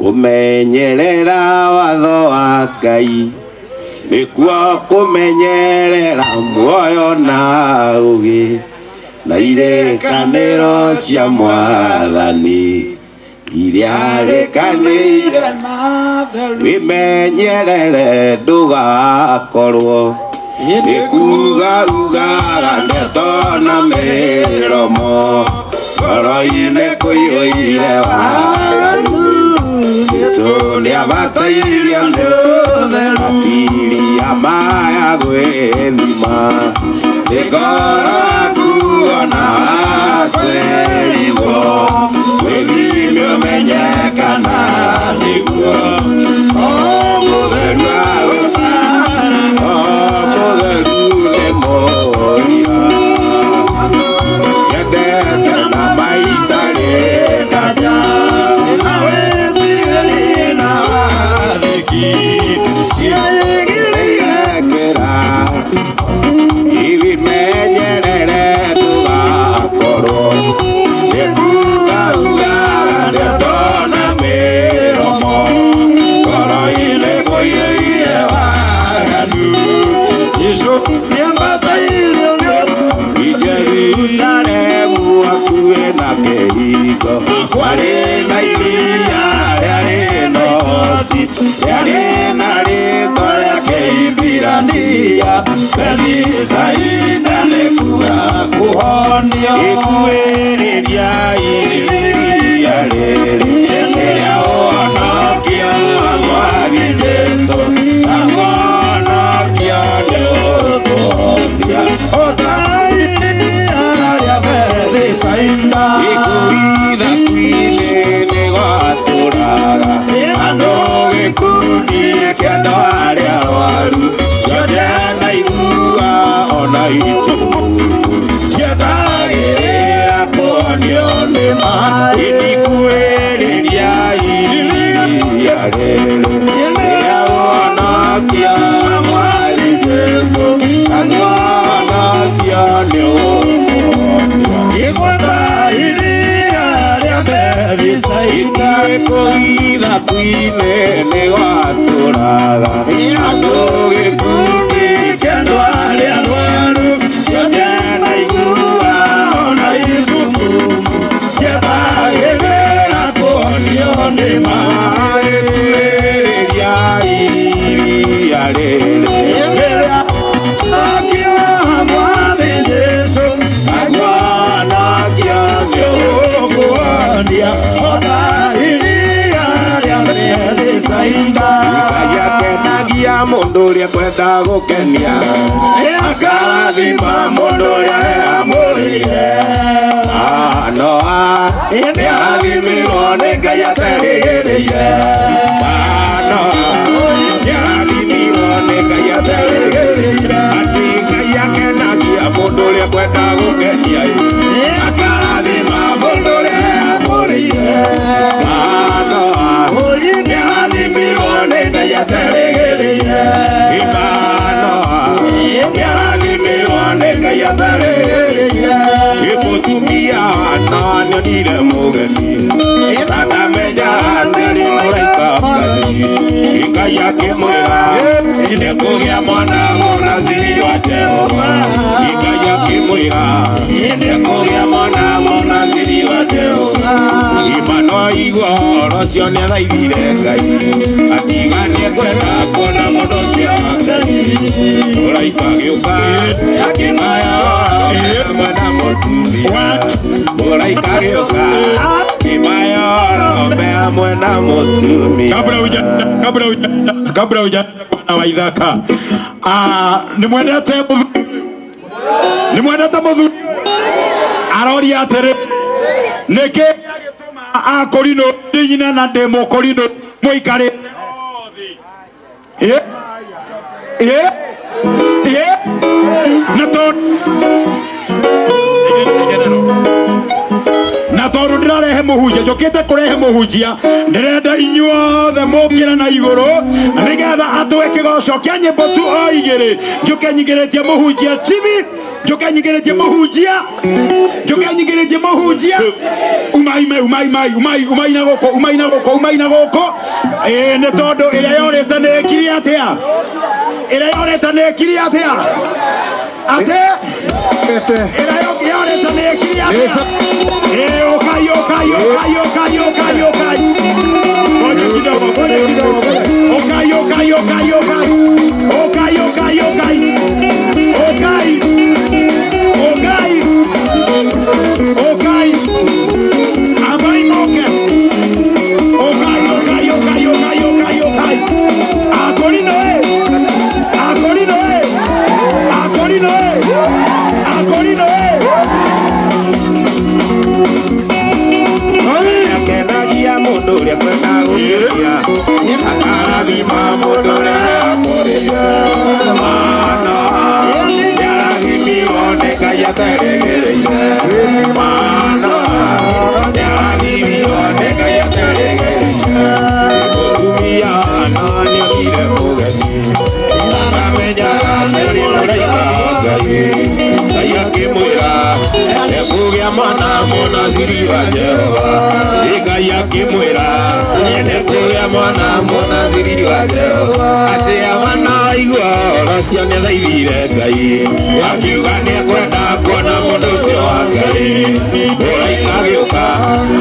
kumenyerera watho wa Ngai nikuo kumenyerera muoyo na ugi na irekaniro cia Mwathani iria rikanire na theru wimenyerere ndugakorwo nikuga ndeto na miromo ngoro-inĩ kũiyũire waganu Jesũ nĩabatairie nĩ ũtheru matiria maya gwĩthima nĩ ngoro yaku ona kwerigwo wĩthime ũmenyekana nĩguo mũtheru agũcara mũtheru nĩ mũria yendete na maitarĩ kaja nawe tigĩri na wathĩki ciĩgĩrĩire imenyerere ndũgakorwo nĩkuga ndeto na mĩromo ngoro-inĩ kũiyũire waganu Jesũ nĩambatairio nĩ Jerusalemu hakuhĩ na kĩhingo kwarĩ na iria rĩarĩ noti rĩarĩ na rĩĩtwa rĩa Kĩhibirania Bethisaida nĩkuga kũhonio ikuhĩrĩria iria rĩrĩ rĩrĩa ũhonokia Mwathi Jesũ aguhonokia nĩũkũhonia Ikuitha kwinĩ nĩ gwatũraga andũ gĩkundi kĩa andũ arĩa arwaru ciothe na igua ona itumumu ciendagĩrĩra kũhonio nĩ Mwathi ikuhĩrĩria iria rĩrĩ rĩrĩa ũhonokia Mwathi Jesũ aguhonokia nĩũkũhonia igweta iria rĩa Bethisaida ikuitha kwinĩ nĩ gwatũraga andũ gĩkundi kĩa andũ arĩa arwaru ciothe na igua ona itumumu ciendagĩrĩra kũhonio nĩ Mwathi ikuhĩrĩria iria rĩrĩ rĩrĩa ũhonokia Mwathi Jesũ aguhonokia nĩũkũhonia ota iria rĩa Bethisaida Ngai akenagia mũndũ ũrĩa kwenda gũkenia akarathima mũndũ ũrĩa eamũrĩire Noa nĩarathimirwo nĩ Ngai aterĩgĩrĩire Noa nĩarathimirwo nĩ Ngai aterĩgĩrĩire ati Ngai akenagia mũndũ ũrĩa kwenda gũkenia akarathima mũndũ ũrĩa eamũrĩire Noa nĩarathimirwo nĩ Ngai aterĩgĩrĩire Noa nĩarathimirwo nĩ Ngai aterĩgĩrĩire mũtumia Noa nĩonire mũgeni akamenya nĩ mũraika Ngai akĩmwĩra nĩekũgĩa mwana mũnaziri wa Jehova Ngai akĩmwĩra nĩekũgĩa mwana mũnaziri wa Jehova Imano aigua ũhoro ũcio nĩathaithire Ngai akiuga nĩekwenda kuona mũndũ ũcio wa Ngai mũraika agĩũka akĩmaya hamwe na mũtumia mũraika agĩũka akĩmaya ng'ombe hamwe na mũtumia kabla uja na waithaka nimwendete mũthuri aroria atĩrĩ nĩkĩ agĩtũma akũrinũ ndĩ nyina na ndĩ mũkũrinũ mũikarĩ na tondũ ndĩrarehe mũhunjia njũkĩte kũrehe mũhunjia ndĩrenda inyuothe mũkĩre na igũrũ nĩgetha atũhe kĩgoco kĩa nyĩmbo tu o igĩrĩ njũke nyigĩrĩtie mũhunjia Chibi Njoka nyingĩrĩtie mũhunjia. Njoka nyingĩrĩtie mũhunjia. Umai na gũkũ. Nĩ tondũ ĩrĩa yorĩte nĩ ĩkiri atĩa. Ĩrĩa yorĩte nĩ ĩkiri atĩa. Ate. Ĩrĩa yorĩte nĩ ĩkiri atĩa. Okay. Ngoja kidogo. Okay. Abaimoke. Okay. Akorino. Kenagia mundu uria kwenda gukia. Akarathima mundu uria muria. Mana. Yaragimirio ni Ngai ateregereire. Mana. Yaragimirio ni Ngai ateregereire. Mutumia nĩonire mũgeni. Akamenya nĩ mũraika Ngai. Ngai akĩmwĩra nĩkũgĩa mwana mũnaziri wa Jehova. Ngai akĩmwĩra nĩkũgĩa mwana mũnaziri wa Jehova. Atĩ wanaigua ũhoro ũcio nĩathaithire Ngai. Akiuga nĩekwenda kuona mũndũ ũcio wa Ngai. Mũraika agĩũka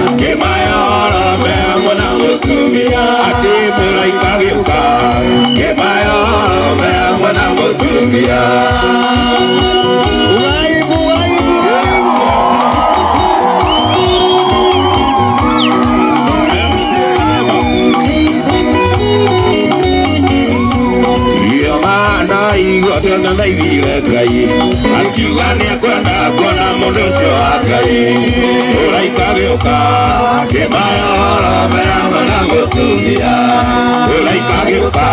akĩmahe ũhoro hamwe na mũtumia. Atĩ mũraika agĩũka akĩmahe ũhoro hamwe na mũtumia. Nĩathaithire Ngai. Akiuga nĩekwenda kuona mũndũ ũcio wa Ngai. Mũraika agĩũka akĩmahe ũhoro hamwe na mũtumia. Mũraika agĩũka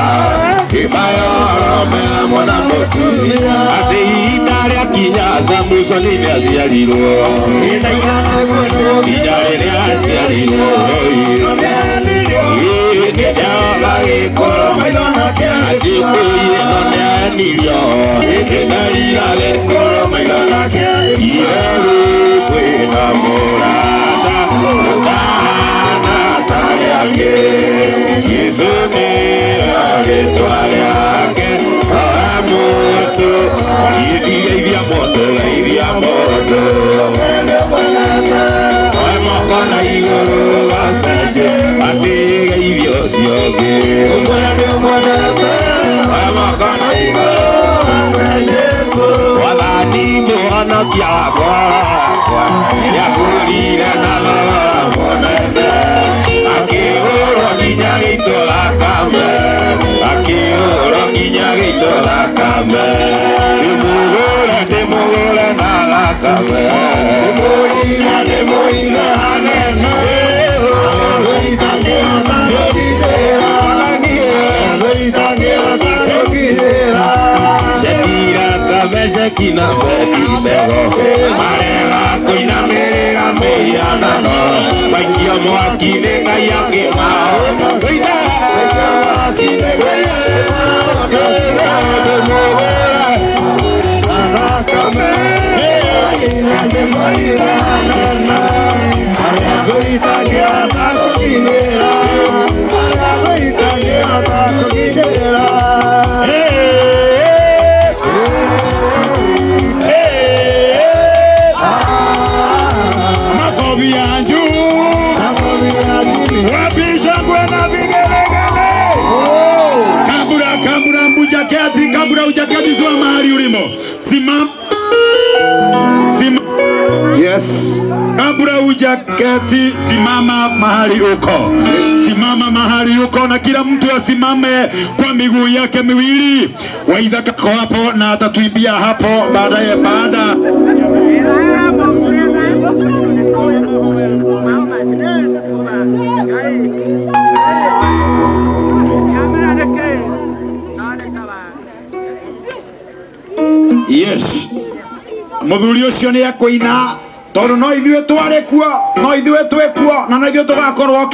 akĩmahe ũhoro hamwe na mũtumia. Atĩ ihinda rĩakinya Samusoni nĩaciarirwo. Ihinda rĩrĩa aciarirwo Jehova agĩkorwo maitho make agĩkũire no nĩanirio. Nĩndarira agĩkorwo maitho make irerũ kwĩna mũrata ũtana tarĩ angĩ. Jesũ nĩ rĩĩtwa rĩake oya mũtũ geithia mũndũ oya moko na igũrũ gacenje atĩ geithio ũcio ũngĩ. Oya moko na igũrũ gacenje Wathani mũhonokia wakwa nĩakũrire na thogora mũnene. Akĩhũrwo nginya gĩito thakame. Ndĩmũgũre na thakame. Ndĩmũire hanene. Shakira Meshaki na Abednego marega kũinamĩrĩra mũhianano. Maikio mwaki-inĩ Ngai akĩmao. Kabura ujaketi zwa mahali ulimo. Simama. Yes. Kabura ujaketi, simama mahali uko. Yes. Simama mahali uko na kila mtu asimame kwa miguu yake miwili. Waidha kako hapo na atatuibia hapo baadaye baada. Yes. Muthuri ucio ni akuina tondu no ithuĩ twarĩ kuo, no ithuĩ twĩ kuo, na no ithuĩ tũgakorwo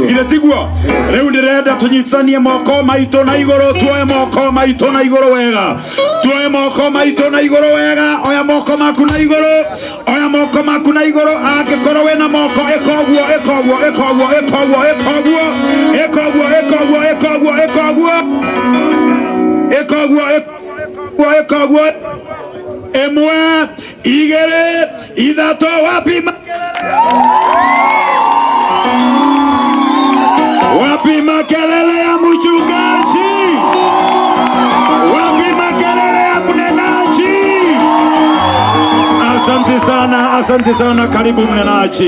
githĩ tiguo? Rĩu ndĩrenda tũnyitithanie moko maitũ na igũrũ, tuoye moko maitũ na igũrũ wega, tuoye moko maitũ na igũrũ wega. Oya moko maku na igũrũ, oya moko maku na igũrũ. Angĩkorwo wĩna moko ĩka ũguo, ĩka ũguo, ĩka ũguo, ĩka ũguo, ĩka ũguo, ĩka ũguo, ĩka ũguo, ĩka ũguo, ĩka ũguo, ĩka ũguo, ĩka ũguo. Ĩmwe, igĩrĩ, ithatũ. Wapi wapi makelele ya mchungaji? Wapi makelele ya mnenaji? Asante sana, karibu mnenaji.